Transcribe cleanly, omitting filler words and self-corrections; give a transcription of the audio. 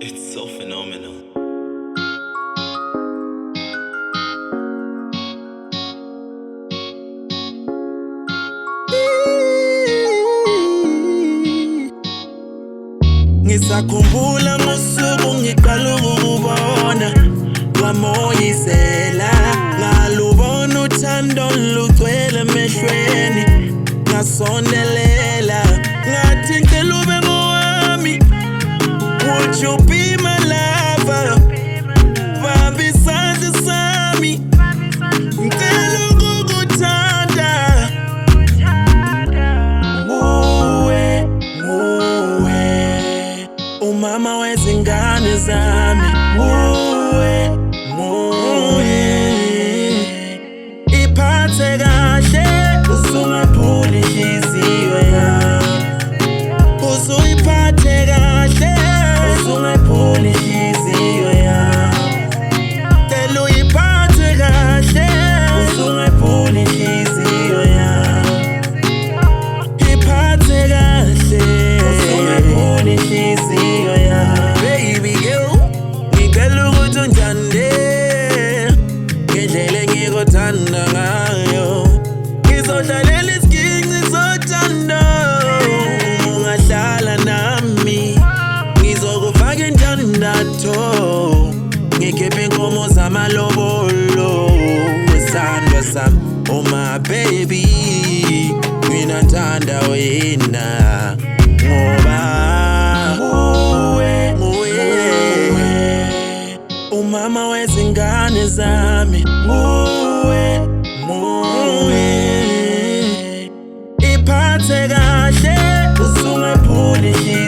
It's so phenomenal. Ngisakhumbula ngosuku ngiqala ukubona wamoyizela, ngalubona uthando lugcwele emehlweni, ngasondelela ngathi ngicela ube ngowami. Would you be my lover? Bamba isandla sami, ngicela ukukuthanda. Nguwe umama wezingane zami, nguwe iphathe kahle, usungaphuli inhliziyo yami, usuyiphathe kahle, usungaphuli inhliziyo yami, cela uyiphathe kahle, usungaphuli inhliziyo yami, iphathe kahle, usungaphuli inhliziyo yami. Baby girl, ngicela ukuthi ungithande ngendlela engikuthanda ngayo, ngizohlalela isiginci sothando, ungahlala nami, ngizokufaka indandatho, ngikhiphe inkomo zamalobolo, wesandla sami, oh my baby, mina ngithanda wena ngoba nguwe umama wezingane zami, nguwe iphathe kahle, usungaphuli inhliziyo